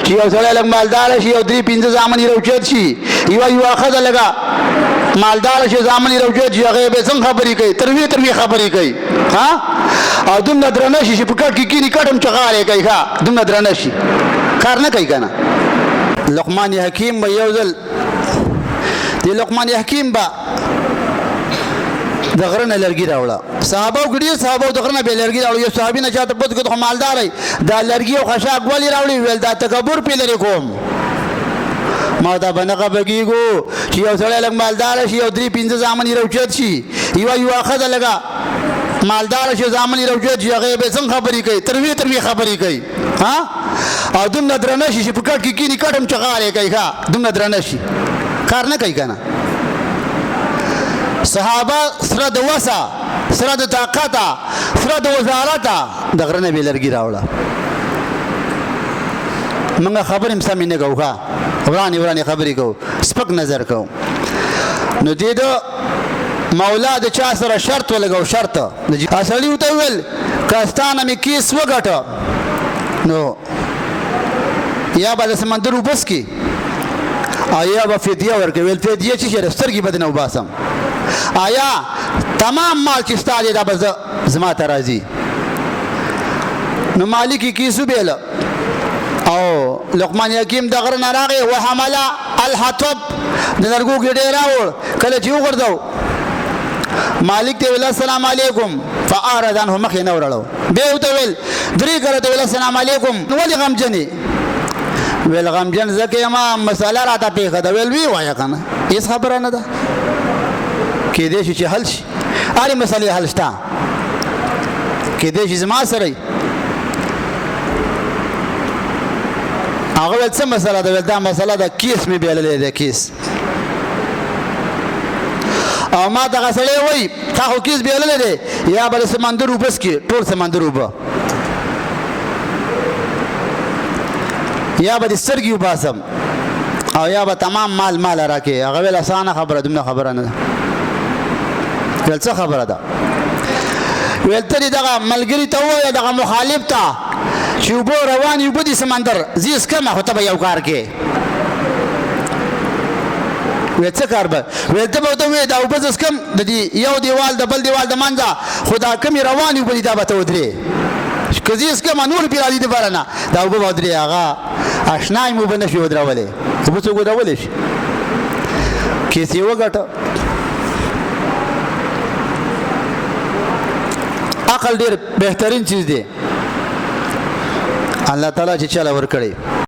چې یو سړی لږ مالدار شي او 3-5 زامن یې راوچت شي یوه ښځه لږه مالدار شي زامن یې راوچت شي هغه به څنګه خبرې کوي تروې خبرې کوي او دومره درنه شي چې په کټ کې کیني کټ هم چغارې کوي دومره درنه شي کار نه کوي که نه لقمان حکیم به یو ځل د لقمان حکیم به د غره نه لرګي راوړه صحابه ګډي صحابه د غره نه به لرګي راوړي یو صحابي نه چاته پوت کو مالدار دا لرګي او خشاک ولې راوړي ویل دا تکبر پې لري کوم ما دا بنغه بګیګو چې یو سړی لږ مالدار شي او 3-5 زامن یې راوچت شي یوه ښځه لږه مالدار شي زامن یې راوچت شي هغه به څنګه خبرې کوي تروې خبرې کوي او دومره درنه شي چې په کټ کې کیني کټ هم چغارې کوي دومره درنه شي کار نه کوي که نه صحابه سره د وسه سره د طاقته سره د وزارته د غره نه به لرګي راوړه موږ خبرې هم سمې نه کوو ورانې خبرې کوو سپک نظر کوو نو دې د مولا د چا سره شرط ولګو شرط سړي ورته وویل که ستا نه مې کیس وګټه نو یا به د سمندر اوبه څکي او یا به فدیه ورکوي ویل فدیه چې شی سترګې به دې نه وباسم آیا تمام مال چې ستا دی دا به زما ته راځي نو مالک یې کیس وبیله او لقمان حکیم د غره نه راغی وحمله الحطب د لرګو ګېډۍ راوړ کله چې وغورځو مالک ته ویل السلام علیکم فاعرض عنه مخ یې نه وړړو بیا ورته ویل 3 کله ته ویل السلام علیکم ولې غمجن یې ویل غمجن ځکه یما مسله راته پېښه ده ویل وی وایه که نه هېڅ خبره نه ده کېدای شي چې حل شي هرې مسلې حل شته کېدای شي زما سره هغه ویل څه مسله ده ویل دا مسله ده کیس مې بیللی دی کیس او ما دغه سړی وایي تا خو کیس بیللی دی یا به د سمندر اوبه څکي ټول سمندر اوبه یا به د سترګې وباسم او یا به تمام مال راکې هغه ویل اسانه خبره دومره خبره نه ده ویل څه خبره ده ویل ته دې دغه ملګري ته ووایه دغه مخالف ته چې اوبه روانې اوبه دي سمندر زه یې څکمه خو ته به یو کار کې ویل څه کار به ویل ته به ورته ووایې دا اوبه زه څکم د دې یو دیوال د بل دیوال د منځه خو دا کمې روانې اوبه دي دا به ته ودرې که زه یې څکمه نور پرې راځي دپاره نه دا اوبه به ودرې هغه اشنا یې اوبه نه شي ودرولی اوبه څوک ودرولی شي کیس یې وګټه عقل ډېر بهترین چیز دی الله تعالی چې چاله ورکړی